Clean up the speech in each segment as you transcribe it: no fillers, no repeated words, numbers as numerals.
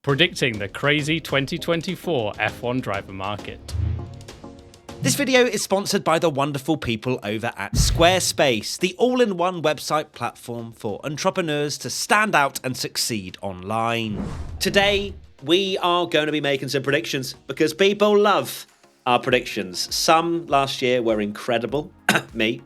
predicting the crazy 2024 F1 driver market. This video is sponsored by the wonderful people over at Squarespace, the all-in-one website platform for entrepreneurs to stand out and succeed online. Today, we are going to be making some predictions because people love our predictions. Some last year were incredible, me,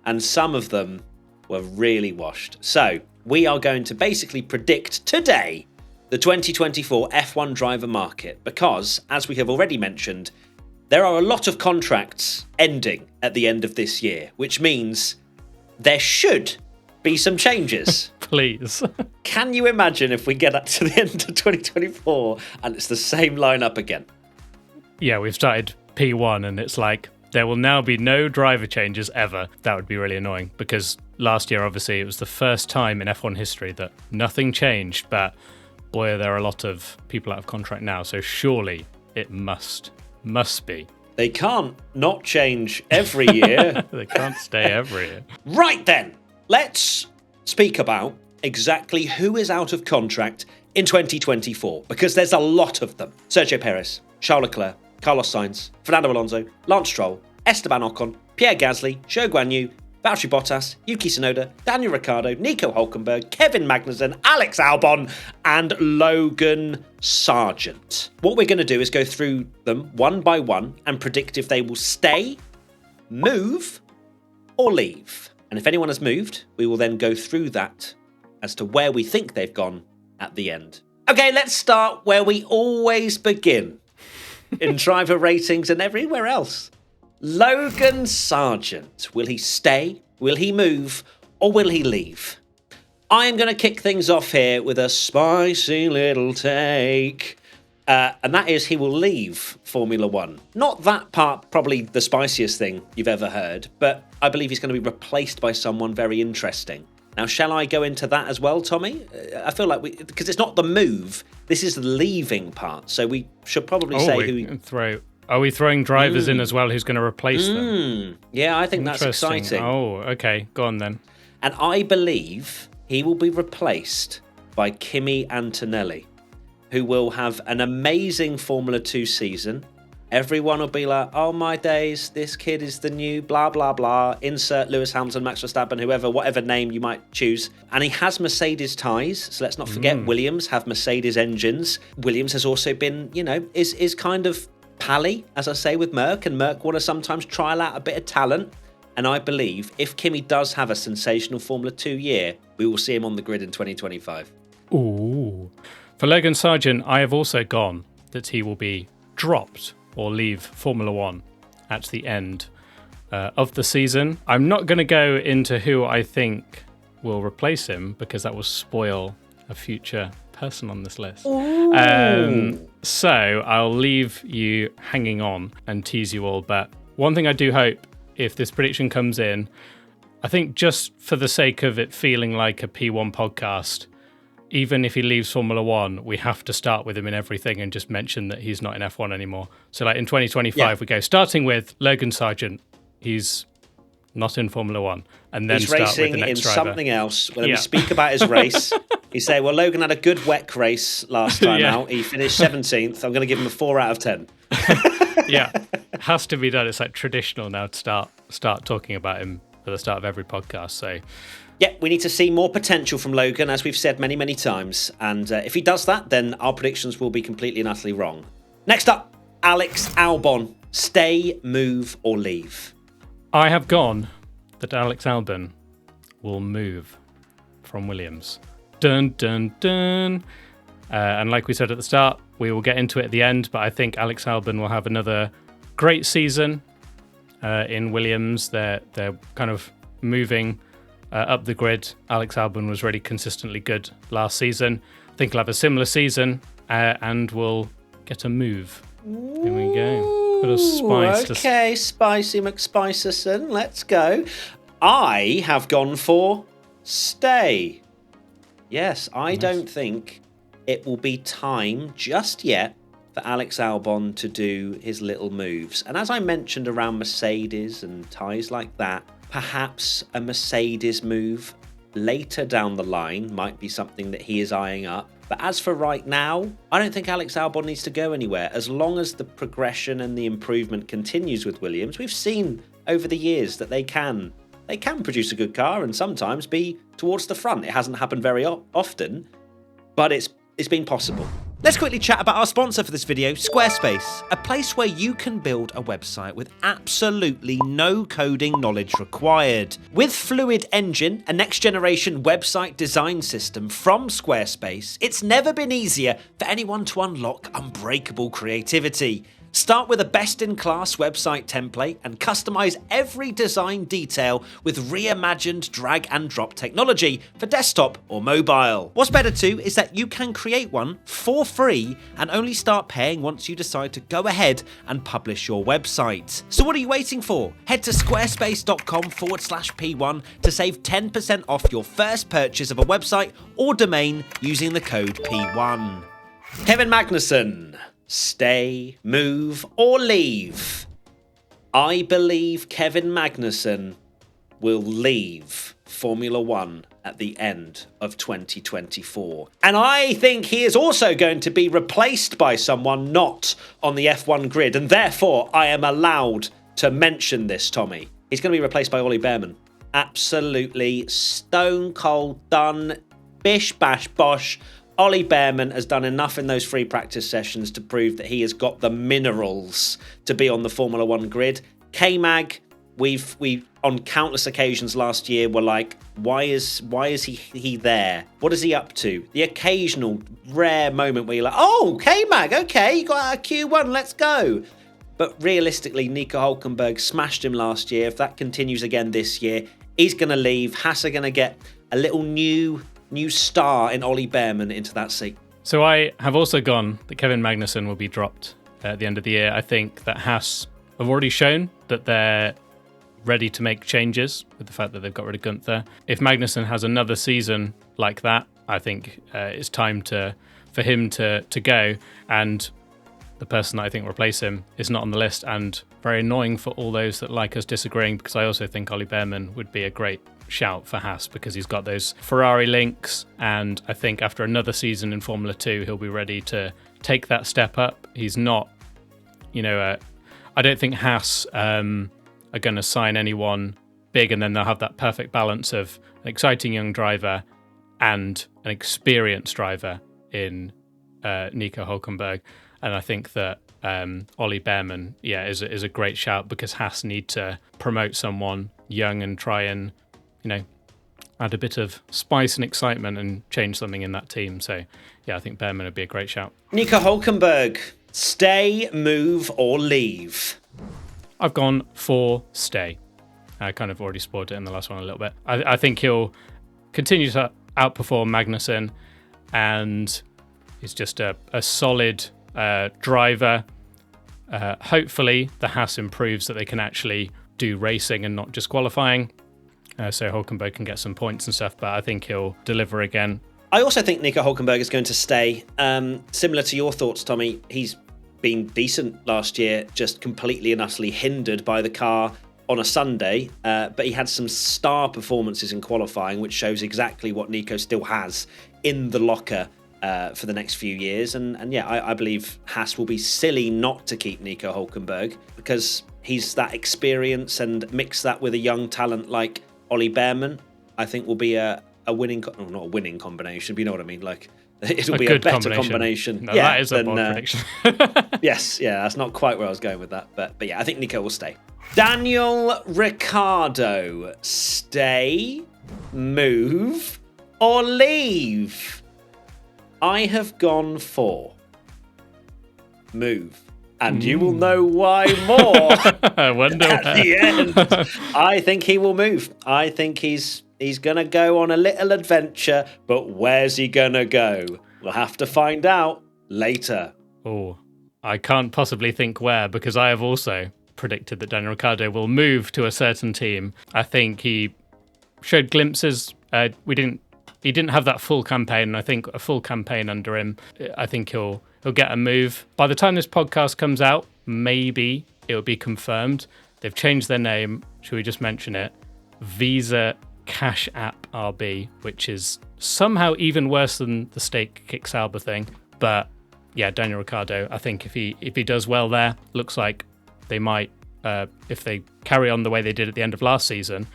and some of them were really washed. So, we are going to basically predict today the 2024 F1 driver market because, as we have already mentioned, there are a lot of contracts ending at the end of this year, which means there should be some changes. Please. Can you imagine if we get up to the end of 2024 and it's the same lineup again? Yeah, we've started P1 and it's like, there will now be no driver changes ever. That would be really annoying because last year, obviously, it was the first time in F1 history that nothing changed. But boy, there are a lot of people out of contract now. So surely it must be. They can't not change every year. They can't stay every year. Right then, let's speak about exactly who is out of contract in 2024, because there's a lot of them. Sergio Perez, Charles Leclerc, Carlos Sainz, Fernando Alonso, Lance Stroll, Esteban Ocon, Pierre Gasly, Zhou Guanyu, Valtteri Bottas, Yuki Tsunoda, Daniel Ricciardo, Nico Hülkenberg, Kevin Magnuson, Alex Albon, and Logan Sargent. What we're going to do is go through them one by one and predict if they will stay, move, or leave. And if anyone has moved, we will then go through that as to where we think they've gone at the end. Okay, let's start where we always begin in driver ratings and everywhere else. Logan Sargent. Will he stay? Will he move? Or will he leave? I am going to kick things off here with a spicy little take. And that is he will leave Formula One. Not that part, probably the spiciest thing you've ever heard, but I believe he's going to be replaced by someone very interesting. Now, shall I go into that as well, Tommy? I feel like because it's not the move, this is the leaving part. So we should probably say who... Are we throwing drivers in as well who's going to replace them? Yeah, I think that's exciting. Oh, okay. Go on then. And I believe he will be replaced by Kimi Antonelli, who will have an amazing Formula 2 season. Everyone will be like, oh my days, this kid is the new blah, blah, blah. Insert Lewis Hamilton, Max Verstappen, whoever, whatever name you might choose. And he has Mercedes ties. So let's not forget Williams have Mercedes engines. Williams has also been, is kind of pally, as I say, with Merc, and Merc want to sometimes trial out a bit of talent. And I believe if Kimi does have a sensational Formula 2 year, we will see him on the grid in 2025. Ooh. For Logan Sargent, I have also gone that he will be dropped or leave Formula One at the end of the season. I'm not going to go into who I think will replace him because that will spoil a future person on this list. So I'll leave you hanging on and tease you all. But one thing I do hope, if this prediction comes in, I think just for the sake of it feeling like a P1 podcast, even if he leaves Formula One, we have to start with him in everything and just mention that he's not in F1 anymore. So like in 2025, we go starting with Logan Sargent. He's not in Formula One. And then he's start racing with the next in driver. Something else. When we speak about his race, you say, well, Logan had a good WEC race last time out. He finished 17th. I'm going to give him a 4 out of 10. Yeah, has to be done. It's like traditional now to start talking about him at the start of every podcast. So, yeah, we need to see more potential from Logan, as we've said many, many times. And if he does that, then our predictions will be completely and utterly wrong. Next up, Alex Albon. Stay, move, or leave? I have gone that Alex Albon will move from Williams. Dun, dun, dun. And like we said at the start, we will get into it at the end, but I think Alex Albon will have another great season in Williams. They're kind of moving up the grid. Alex Albon was really consistently good last season. I think he'll have a similar season and will get a move. Here we go. Bit of spice. Okay, Spicy McSpicerson, let's go. I have gone for stay. Yes, I don't think it will be time just yet for Alex Albon to do his little moves. And as I mentioned around Mercedes and ties like that, perhaps a Mercedes move later down the line might be something that he is eyeing up. But as for right now, I don't think Alex Albon needs to go anywhere. As long as the progression and the improvement continues with Williams, we've seen over the years that they can produce a good car and sometimes be towards the front. It hasn't happened very often, but it's been possible. Let's quickly chat about our sponsor for this video, Squarespace, a place where you can build a website with absolutely no coding knowledge required. With Fluid Engine, a next-generation website design system from Squarespace, it's never been easier for anyone to unlock unbreakable creativity. Start with a best-in-class website template and customize every design detail with reimagined drag-and-drop technology for desktop or mobile. What's better too is that you can create one for free and only start paying once you decide to go ahead and publish your website. So what are you waiting for? Head to squarespace.com/P1 to save 10% off your first purchase of a website or domain using the code P1. Kevin Magnuson. Stay, move, or leave? I believe Kevin Magnuson will leave Formula One at the end of 2024. And I think he is also going to be replaced by someone not on the F1 grid. And therefore, I am allowed to mention this, Tommy. He's going to be replaced by Ollie Behrman. Absolutely stone cold done. Bish, bash, bosh. Ollie Behrman has done enough in those free practice sessions to prove that he has got the minerals to be on the Formula One grid. K-Mag, we on countless occasions last year were like, why is he there? What is he up to? The occasional rare moment where you're like, oh, K-Mag, okay, you got a Q1, let's go. But realistically, Nico Hülkenberg smashed him last year. If that continues again this year, he's going to leave. Haas are going to get a little new star in Ollie Behrman into that seat. So I have also gone that Kevin Magnuson will be dropped at the end of the year. I think that Haas have already shown that they're ready to make changes with the fact that they've got rid of Gunther. If Magnuson has another season like that, I think it's time for him to go. And the person that I think will replace him is not on the list, and very annoying for all those that like us disagreeing, because I also think Ollie Behrman would be a great shout for Haas because he's got those Ferrari links, and I think after another season in Formula 2 he'll be ready to take that step up. He's not, I don't think Haas are going to sign anyone big and then they'll have that perfect balance of an exciting young driver and an experienced driver in Nico Hülkenberg. And I think that Ollie Behrman is a great shout because Haas need to promote someone young and try and add a bit of spice and excitement and change something in that team. So, I think Behrman would be a great shout. Nico Hülkenberg, stay, move, or leave? I've gone for stay. I kind of already spoiled it in the last one a little bit. I think he'll continue to outperform Magnuson, and he's just a solid driver. Hopefully, the Haas improves that they can actually do racing and not just qualifying. So Hülkenberg can get some points and stuff, but I think he'll deliver again. I also think Nico Hülkenberg is going to stay. Similar to your thoughts, Tommy, he's been decent last year, just completely and utterly hindered by the car on a Sunday. But he had some star performances in qualifying, which shows exactly what Nico still has in the locker for the next few years. And I believe Haas will be silly not to keep Nico Hülkenberg because he's that experience, and mix that with a young talent like Ollie Behrman, I think will be a winning, not a winning combination, but you know what I mean. Like it'll be a better combination. No, that is a bold prediction. Yes, that's not quite where I was going with that, but I think Nico will stay. Daniel Ricciardo, stay, move, or leave? I have gone for move. And you will know why more I wonder at the end. I think he will move. I think he's going to go on a little adventure, but where's he going to go? We'll have to find out later. Oh, I can't possibly think where, because I have also predicted that Daniel Ricciardo will move to a certain team. I think he showed glimpses. He didn't have that full campaign, and I think a full campaign under him, I think he'll get a move. By the time this podcast comes out, maybe it will be confirmed. They've changed their name. Should we just mention it? Visa Cash App RB, which is somehow even worse than the Stake Kick Sauber thing. But yeah, Daniel Ricciardo, I think if he does well there, looks like they might, if they carry on the way they did at the end of last season,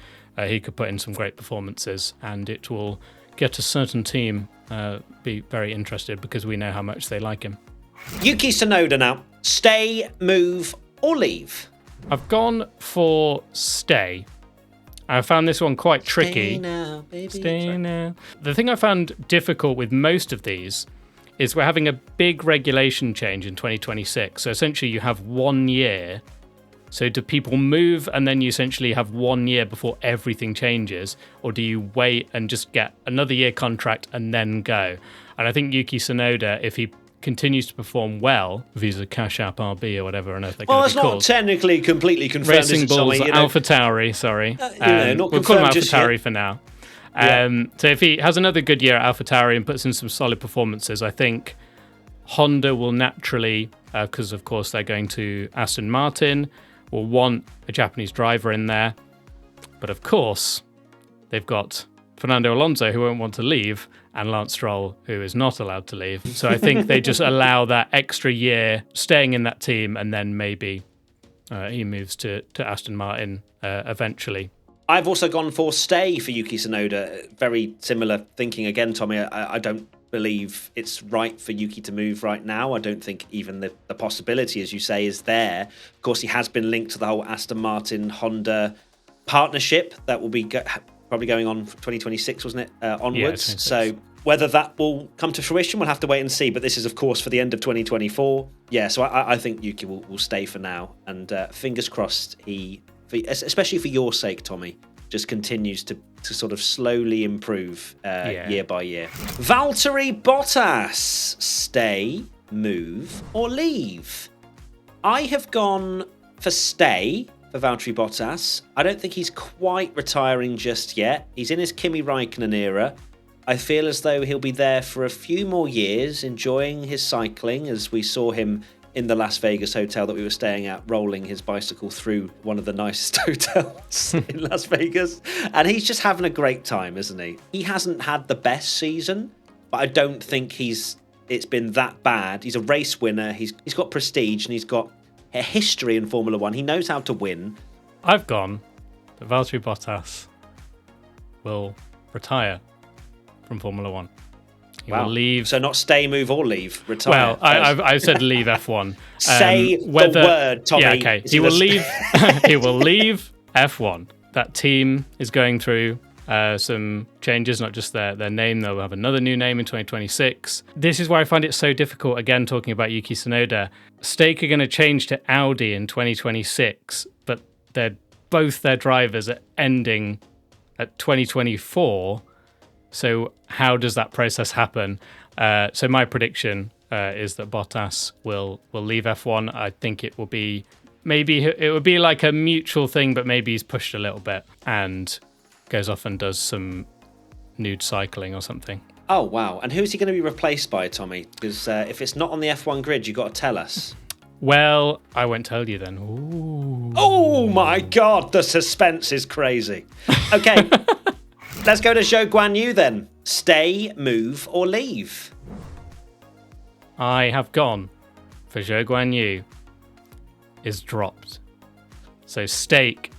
he could put in some great performances, and it will get a certain team be very interested because we know how much they like him. Yuki Tsunoda now. Stay, move, or leave? I've gone for stay. I found this one quite tricky. Stay now, baby. Stay now. The thing I found difficult with most of these is we're having a big regulation change in 2026. So essentially you have 1 year. So do people move and then you essentially have 1 year before everything changes? Or do you wait and just get another year contract and then go? And I think Yuki Tsunoda, if he continues to perform well, Visa Cash App RB or whatever on earth they're going to be called. Well, it's not technically completely confirmed. Racing Bulls, AlphaTauri, sorry. Not we'll call him confirmed just AlphaTauri yet. for now. Yeah. So if he has another good year at AlphaTauri and puts in some solid performances, I think Honda will naturally, because of course they're going to Aston Martin, will want a Japanese driver in there. But of course, they've got Fernando Alonso, who won't want to leave, and Lance Stroll, who is not allowed to leave. So I think they just allow that extra year staying in that team, and then maybe he moves to Aston Martin eventually. I've also gone for stay for Yuki Tsunoda. Very similar thinking again, Tommy. I don't believe it's right for Yuki to move right now. I don't think even the possibility, as you say, is there. Of course, he has been linked to the whole Aston Martin-Honda partnership that will be probably going on for 2026, wasn't it? Onwards. Yeah, so whether that will come to fruition, we'll have to wait and see. But this is, of course, for the end of 2024. Yeah, so I think Yuki will stay for now. And fingers crossed especially for your sake, Tommy, just continues to sort of slowly improve year by year. Valtteri Bottas, stay, move, or leave? I have gone for stay for Valtteri Bottas. I don't think he's quite retiring just yet. He's in his Kimi Raikkonen era. I feel as though he'll be there for a few more years, enjoying his cycling, as we saw him in the Las Vegas hotel that we were staying at, rolling his bicycle through one of the nicest hotels in Las Vegas. And he's just having a great time, isn't he? He hasn't had the best season, but I don't think it's been that bad. He's a race winner. He's got prestige and he's got a history in Formula One. He knows how to win. I've gone that Valtteri Bottas will retire from Formula One. He will leave. So not stay, move, or leave. Retire. Well, I've said leave F1. Say the word, Tommy. Yeah, okay. He will leave. He will leave F1. That team is going through some changes, not just their name. They'll have another new name in 2026. This is why I find it so difficult, again, talking about Yuki Tsunoda. Stake are going to change to Audi in 2026, but both their drivers are ending at 2024. So how does that process happen? So my prediction is that Bottas will leave F1. I think it will be like a mutual thing, but maybe he's pushed a little bit and goes off and does some nude cycling or something. Oh, wow. And who's he going to be replaced by, Tommy? Because if it's not on the F1 grid, you've got to tell us. Well, I won't tell you then. Ooh. Oh, my God. The suspense is crazy. Okay. Let's go to Zhou Guanyu then. Stay, move, or leave? I have gone for Zhou Guanyu is dropped. So stake,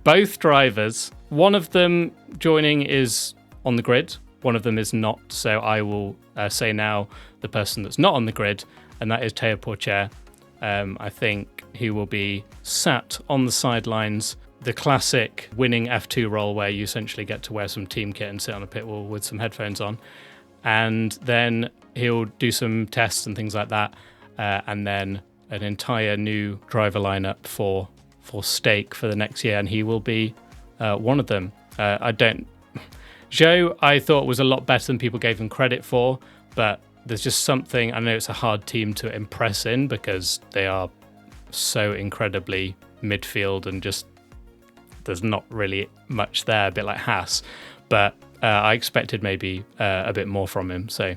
both drivers. One of them joining is on the grid. One of them is not. So I will say now the person that's not on the grid, and that is Théo Pourchaire. I think he will be sat on the sidelines. The classic winning F2 role where you essentially get to wear some team kit and sit on a pit wall with some headphones on. And then he'll do some tests and things like that. And then an entire new driver lineup for stake for the next year. And he will be one of them. Zhou, I thought was a lot better than people gave him credit for. But there's just something, I know it's a hard team to impress in because they are so incredibly midfield and just there's not really much there, a bit like Haas, but I expected maybe a bit more from him. So,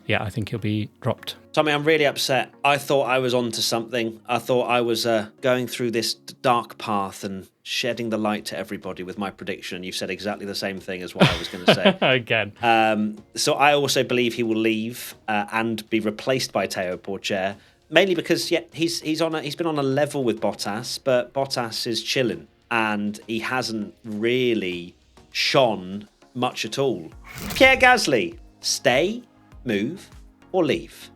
yeah, I think he'll be dropped. Tommy, I'm really upset. I thought I was onto something. I thought I was going through this dark path and shedding the light to everybody with my prediction. You said exactly the same thing as what I was going to say. Again. So I also believe he will leave and be replaced by Théo Pourchaire, mainly because he's been on a level with Bottas, but Bottas is chilling and he hasn't really shone much at all. Pierre Gasly, stay, move, or leave?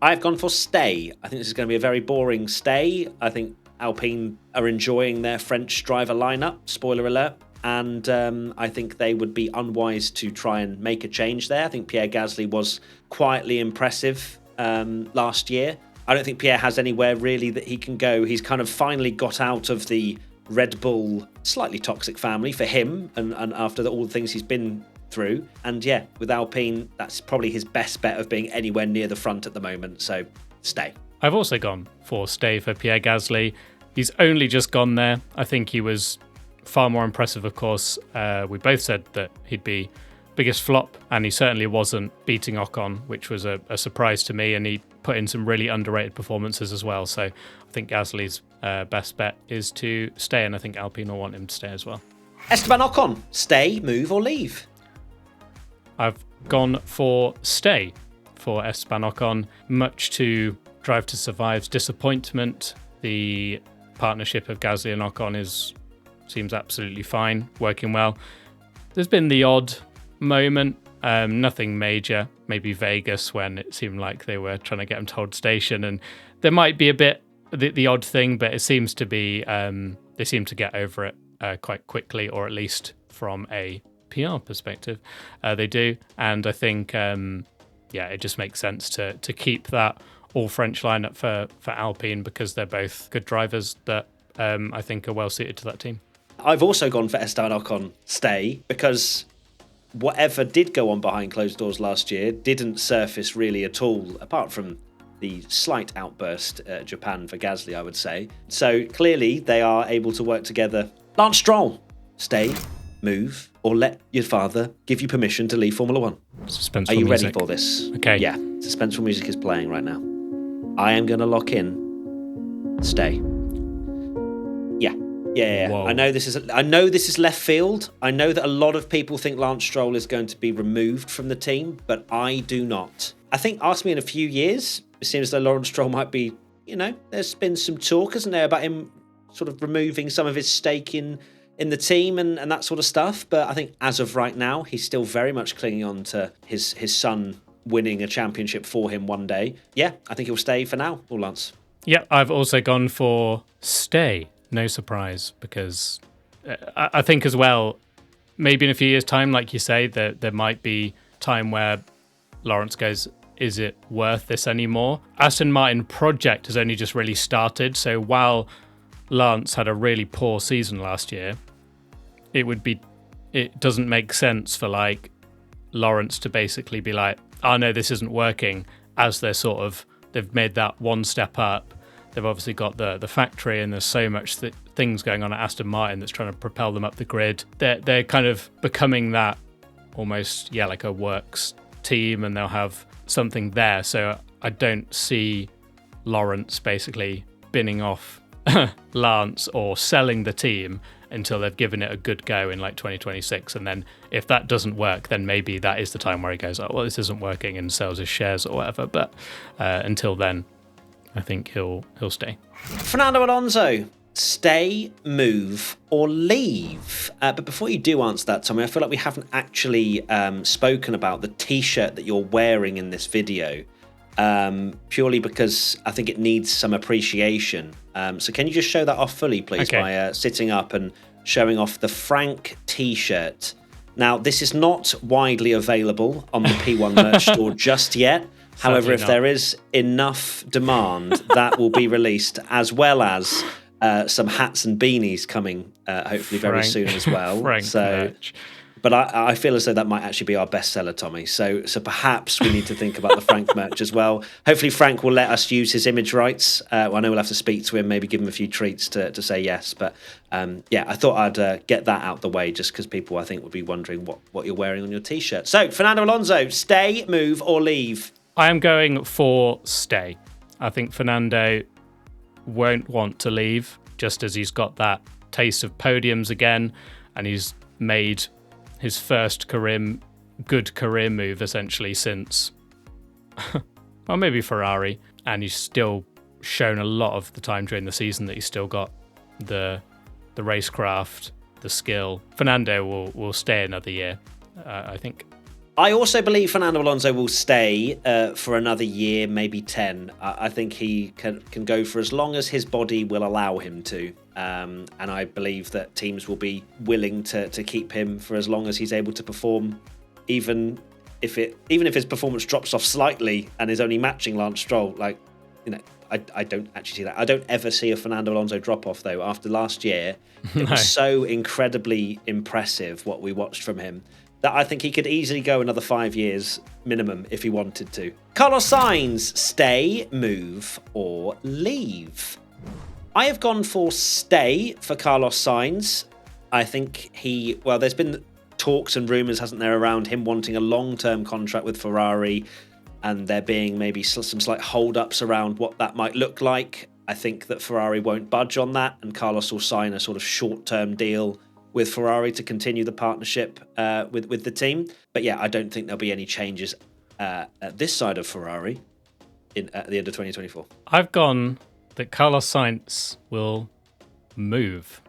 I've gone for stay. I think this is going to be a very boring stay. I think Alpine are enjoying their French driver lineup, spoiler alert, and I think they would be unwise to try and make a change there. I think Pierre Gasly was quietly impressive last year. I don't think Pierre has anywhere really that he can go. He's kind of finally got out of the Red Bull slightly toxic family for him, and after all the things he's been through. And yeah, with Alpine, that's probably his best bet of being anywhere near the front at the moment. So stay. I've also gone for stay for Pierre Gasly. He's only just gone there. I think he was far more impressive, of course. We both said that he'd be biggest flop, and he certainly wasn't beating Ocon, which was a surprise to me, and he put in some really underrated performances as well. So I think Gasly's best bet is to stay, and I think Alpine will want him to stay as well. Esteban Ocon, stay, move, or leave? I've gone for stay for Esteban Ocon, much to Drive to Survive's disappointment. The partnership of Gasly and Ocon seems absolutely fine, working well. There's been the odd moment, nothing major, maybe Vegas when it seemed like they were trying to get him to hold station, and there might be a bit the odd thing, but it seems to be they seem to get over it quite quickly, or at least from a PR perspective, they do. And I think, it just makes sense to keep that all-French lineup for Alpine, because they're both good drivers that I think are well suited to that team. I've also gone for Esteban Ocon stay, because whatever did go on behind closed doors last year didn't surface really at all, apart from the slight outburst at Japan for Gasly, I would say. So clearly they are able to work together. Lance Stroll, stay, move, or let your father give you permission to leave Formula One. Suspenseful Are you music. ready for this? Okay. Yeah, suspenseful music is playing right now. I am going to lock in stay. Yeah. Whoa. I know this is left field. I know that a lot of people think Lance Stroll is going to be removed from the team, but I do not. I think, ask me in a few years, it seems as though Lawrence Stroll might be, there's been some talk, isn't there, about him sort of removing some of his stake in the team and that sort of stuff. But I think as of right now, he's still very much clinging on to his son winning a championship for him one day. Yeah, I think he'll stay for now, or Lance. Yeah, I've also gone for stay. No surprise, because I think as well, maybe in a few years' time, like you say, there might be time where Lawrence goes, is it worth this anymore? Aston Martin project has only just really started, so while Lance had a really poor season last year, it doesn't make sense for like Lawrence to basically be like, oh no, this isn't working, as they've made that one step up. They've obviously got the factory, and there's so much things going on at Aston Martin that's trying to propel them up the grid. They're kind of becoming that almost, like a works team, and they'll have something there. So I don't see Lawrence basically binning off Lance or selling the team until they've given it a good go in like 2026. And then if that doesn't work, then maybe that is the time where he goes, oh, well, this isn't working, and sells his shares or whatever. But until then, I think he'll stay. Fernando Alonso, stay, move, or leave? But before you do answer that, Tommy, I feel like we haven't actually spoken about the T-shirt that you're wearing in this video, purely because I think it needs some appreciation. So can you just show that off fully, please, by sitting up and showing off the Frank T-shirt? Now, this is not widely available on the P1 merch store just yet. However, if there is enough demand, that will be released, as well as some hats and beanies coming, hopefully very soon as well. Frank merch. But I feel as though that might actually be our bestseller, Tommy. So perhaps we need to think about the Frank merch as well. Hopefully Frank will let us use his image rights. I know we'll have to speak to him, maybe give him a few treats to say yes. But I thought I'd get that out the way just because people, I think, would be wondering what you're wearing on your T-shirt. So, Fernando Alonso, stay, move or leave? I am going for stay. I think Fernando won't want to leave, just as he's got that taste of podiums again, and he's made his first good career move essentially since, well, maybe Ferrari, and he's still shown a lot of the time during the season that he's still got the racecraft, the skill. Fernando will stay another year, I think. I also believe Fernando Alonso will stay for another year, maybe 10. I think he can go for as long as his body will allow him to. And I believe that teams will be willing to keep him for as long as he's able to perform, even if his performance drops off slightly and is only matching Lance Stroll. I don't actually see that. I don't ever see a Fernando Alonso drop off though. After last year, it was so incredibly impressive what we watched from him, that I think he could easily go another 5 years minimum if he wanted to. Carlos Sainz, stay, move, or leave? I have gone for stay for Carlos Sainz. I think there's been talks and rumours, hasn't there, around him wanting a long-term contract with Ferrari, and there being maybe some slight hold-ups around what that might look like. I think that Ferrari won't budge on that, and Carlos will sign a sort of short-term deal with Ferrari to continue the partnership with the team. But yeah, I don't think there'll be any changes at this side of Ferrari at the end of 2024. I've gone that Carlos Sainz will move.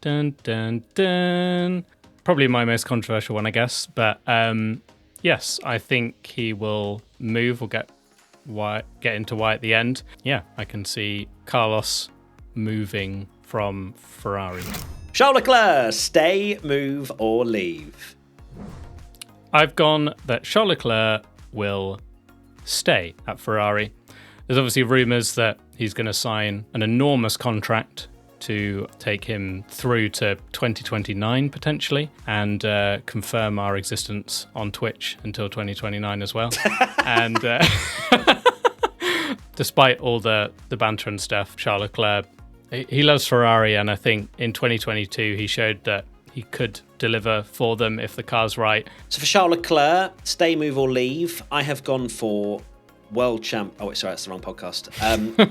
Dun, dun, dun. Probably my most controversial one, I guess. But yes, I think he will move or get into white at the end. Yeah, I can see Carlos moving from Ferrari. Charles Leclerc, stay, move, or leave? I've gone that Charles Leclerc will stay at Ferrari. There's obviously rumours that he's going to sign an enormous contract to take him through to 2029 potentially, and confirm our existence on Twitch until 2029 as well. And despite all the banter and stuff, Charles Leclerc, he loves Ferrari, and I think in 2022 he showed that he could deliver for them if the car's right. So for Charles Leclerc, stay, move or leave, I have gone for world champ. Oh, sorry, that's the wrong podcast.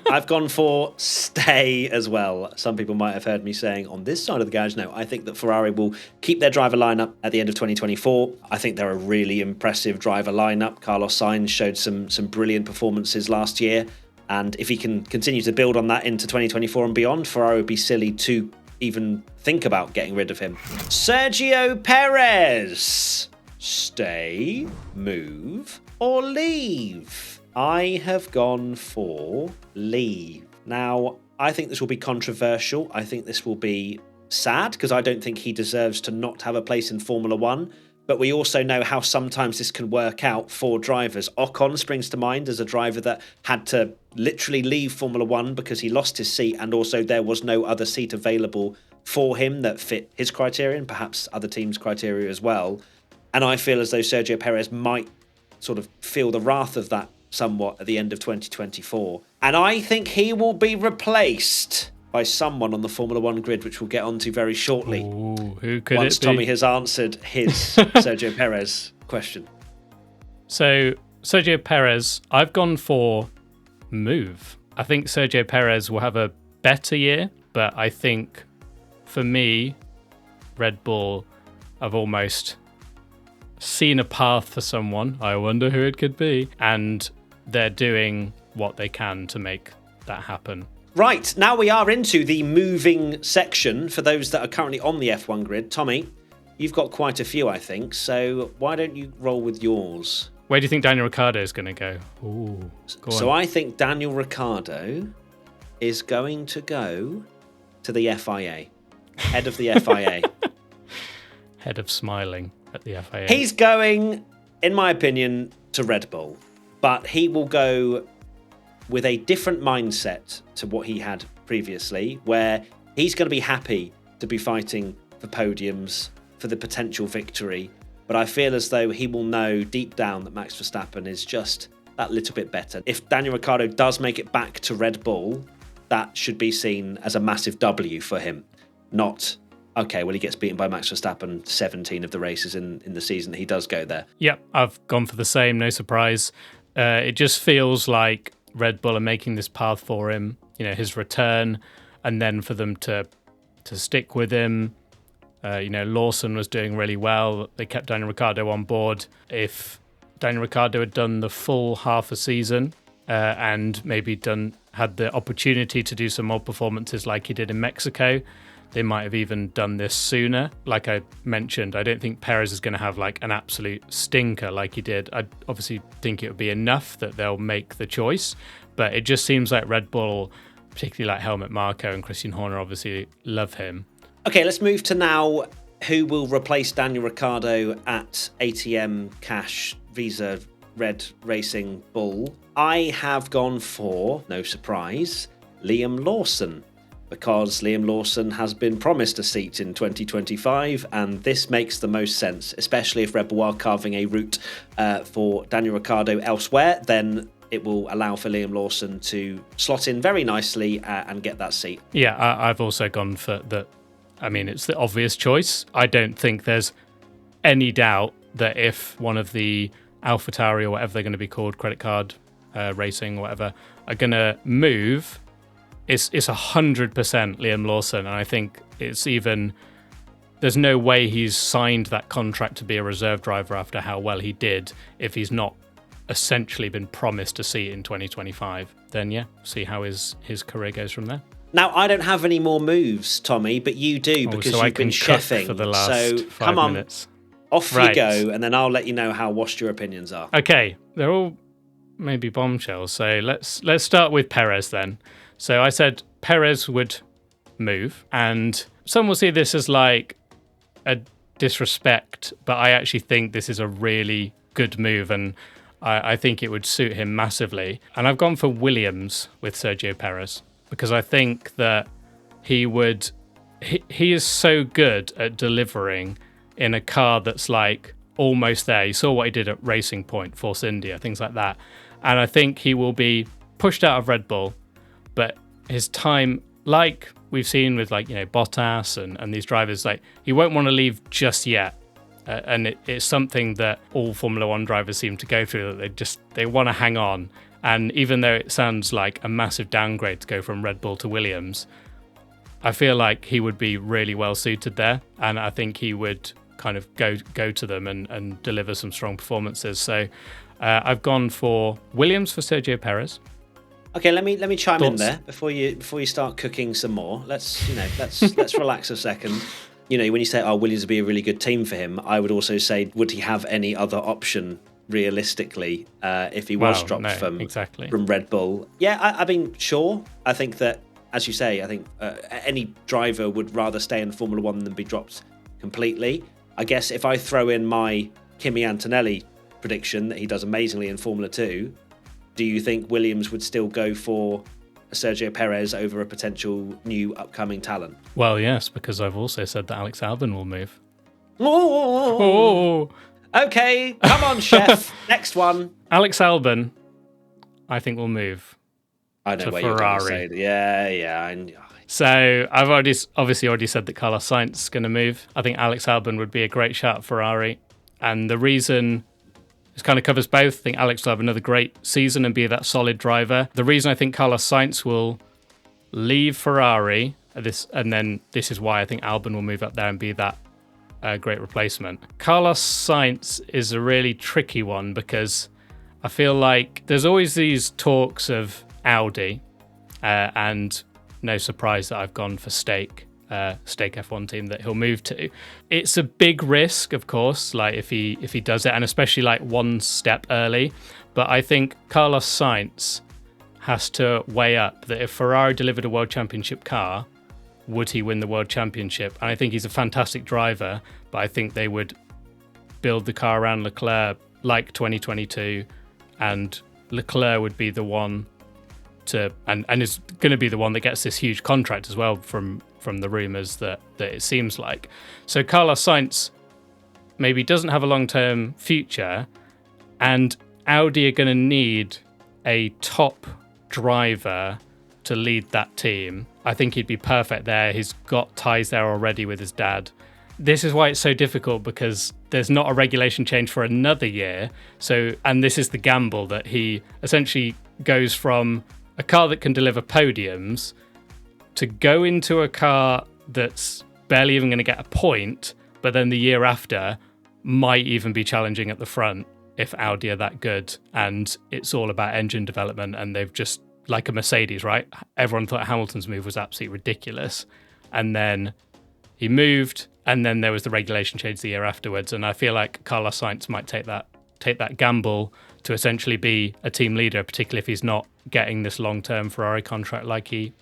I've gone for stay as well. Some people might have heard me saying on this side of the garage, no, I think that Ferrari will keep their driver lineup at the end of 2024. I think they're a really impressive driver lineup. Carlos Sainz showed some brilliant performances last year. And if he can continue to build on that into 2024 and beyond, Ferrari would be silly to even think about getting rid of him. Sergio Perez, stay, move, or leave? I have gone for leave. Now, I think this will be controversial. I think this will be sad because I don't think he deserves to not have a place in Formula One. But we also know how sometimes this can work out for drivers. Ocon springs to mind as a driver that had to literally leave Formula One because he lost his seat, and also there was no other seat available for him that fit his criteria and perhaps other teams' criteria as well. And I feel as though Sergio Perez might sort of feel the wrath of that somewhat at the end of 2024. And I think he will be replaced by someone on the Formula One grid, which we'll get onto very shortly. Ooh, who could once it be? Tommy has answered his Sergio Perez question. So, Sergio Perez, I've gone for move. I think Sergio Perez will have a better year, but I think for me, Red Bull have almost seen a path for someone. I wonder who it could be. And they're doing what they can to make that happen. Right, now we are into the moving section for those that are currently on the F1 grid. Tommy, you've got quite a few, I think, so why don't you roll with yours? Where do you think Daniel Ricciardo is going to go? Ooh, go so on. I think Daniel Ricciardo is going to go to the FIA. Head of the FIA. Head of smiling at the FIA. He's going, in my opinion, to Red Bull, but he will go with a different mindset to what he had previously, where he's going to be happy to be fighting for podiums for the potential victory, but I feel as though he will know deep down that Max Verstappen is just that little bit better. If Daniel Ricciardo does make it back to Red Bull, that should be seen as a massive W for him. Not, okay, well, he gets beaten by Max Verstappen 17 of the races in the season. He does go there. Yep, I've gone for the same, no surprise. It just feels like Red Bull are making this path for him, his return, and then for them to stick with him. Lawson was doing really well. They kept Daniel Ricciardo on board. If Daniel Ricciardo had done the full half a season and maybe had the opportunity to do some more performances like he did in Mexico, they might have even done this sooner. Like I mentioned, I don't think Perez is going to have like an absolute stinker like he did. I obviously think it would be enough that they'll make the choice, but it just seems like Red Bull, particularly like Helmut Marko and Christian Horner, obviously love him. Okay, let's move to now who will replace Daniel Ricciardo at ATM Cash Visa Red Racing Bull. I have gone for, no surprise, Liam Lawson, because Liam Lawson has been promised a seat in 2025, and this makes the most sense, especially if Red Bull are carving a route for Daniel Ricciardo elsewhere. Then it will allow for Liam Lawson to slot in very nicely and get that seat. Yeah, I've also gone for that. I mean, it's the obvious choice. I don't think there's any doubt that if one of the AlphaTauri or whatever they're going to be called, credit card racing or whatever, are going to move, it's 100% Liam Lawson. And I think it's even, there's no way he's signed that contract to be a reserve driver after how well he did if he's not essentially been promised a seat in 2025. Then yeah, see how his career goes from there. Now, I don't have any more moves, Tommy, but you do, because so you've been chefing. For the last 5 come on, minutes. Off you go, and then I'll let you know how washed your opinions are. Okay, they're all maybe bombshells. So let's start with Perez then. So I said Perez would move, and some will see this as like a disrespect, but I actually think this is a really good move, and I think it would suit him massively. And I've gone for Williams with Sergio Perez, because I think that he is so good at delivering in a car that's like almost there. You saw what he did at Racing Point, Force India, things like that. And I think he will be pushed out of Red Bull, but his time, like we've seen with Bottas and these drivers, like he won't want to leave just yet. And it's something that all Formula One drivers seem to go through, that they want to hang on. And even though it sounds like a massive downgrade to go from Red Bull to Williams, I feel like he would be really well suited there. And I think he would kind of go to them and deliver some strong performances. So I've gone for Williams for Sergio Perez. Okay, let me chime in there before you start cooking some more. Let's relax a second. When you say, Williams would be a really good team for him, I would also say, would he have any other option realistically if he was dropped from Red Bull? Yeah, I mean, sure. I think that, as you say, I think any driver would rather stay in Formula One than be dropped completely. I guess if I throw in my Kimi Antonelli prediction that he does amazingly in Formula 2, do you think Williams would still go for Sergio Perez over a potential new upcoming talent? Well, yes, because I've also said that Alex Albon will move. Oh. Okay, come on, chef. Next one. Alex Albon, I think, will move. I know to where Ferrari. You're going to say. Yeah. So I've already said that Carlos Sainz is going to move. I think Alex Albon would be a great shout at Ferrari, and the reason, this kind of covers both. I think Alex will have another great season and be that solid driver. The reason I think Carlos Sainz will leave Ferrari, this is why I think Albon will move up there and be that great replacement. Carlos Sainz is a really tricky one, because I feel like there's always these talks of Audi, and no surprise that I've gone for Stake F1 team that he'll move to. It's a big risk, of course, like if he does it, and especially like one step early. But I think Carlos Sainz has to weigh up that if Ferrari delivered a World Championship car, would he win the World Championship? And I think he's a fantastic driver, but I think they would build the car around Leclerc like 2022, and Leclerc would be the one to and is going to be the one that gets this huge contract as well from the rumours that it seems like. So Carlos Sainz maybe doesn't have a long-term future, and Audi are going to need a top driver to lead that team. I think he'd be perfect there. He's got ties there already with his dad. This is why it's so difficult, because there's not a regulation change for another year. So, and this is the gamble that he essentially goes from a car that can deliver podiums to go into a car that's barely even going to get a point, but then the year after might even be challenging at the front if Audi are that good. And it's all about engine development, and they've just, like a Mercedes, right? Everyone thought Hamilton's move was absolutely ridiculous. And then he moved, and then there was the regulation change the year afterwards. And I feel like Carlos Sainz might take that gamble to essentially be a team leader, particularly if he's not getting this long-term Ferrari contract like he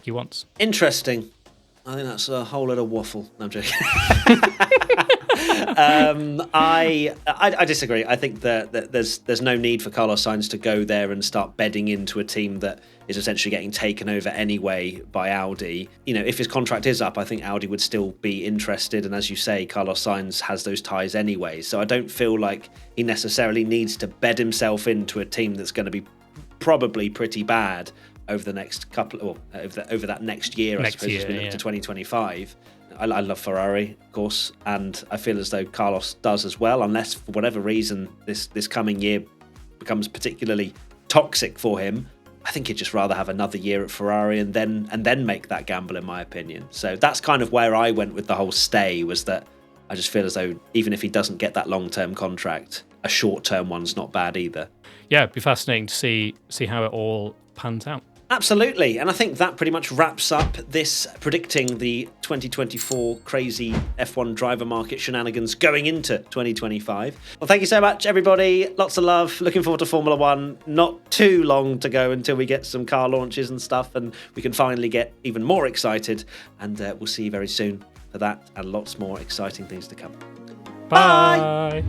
wants. Interesting. I think that's a whole lot of waffle. No, I'm joking. I disagree. I think that there's no need for Carlos Sainz to go there and start bedding into a team that is essentially getting taken over anyway by Audi. You know, if his contract is up, I think Audi would still be interested. And as you say, Carlos Sainz has those ties anyway. So I don't feel like he necessarily needs to bed himself into a team that's going to be probably pretty bad over the next over that next year, I suppose, as we look to 2025. I love Ferrari, of course, and I feel as though Carlos does as well, unless for whatever reason this coming year becomes particularly toxic for him. I think he'd just rather have another year at Ferrari and then make that gamble, in my opinion. So that's kind of where I went with the whole stay, was that I just feel as though even if he doesn't get that long-term contract, a short-term one's not bad either. Yeah, it'd be fascinating to see how it all pans out. Absolutely, and I think that pretty much wraps up this predicting the 2024 crazy F1 driver market shenanigans going into 2025. Well, thank you so much, everybody. Lots of love. Looking forward to Formula One. Not too long to go until we get some car launches and stuff, and we can finally get even more excited. And we'll see you very soon for that and lots more exciting things to come. Bye.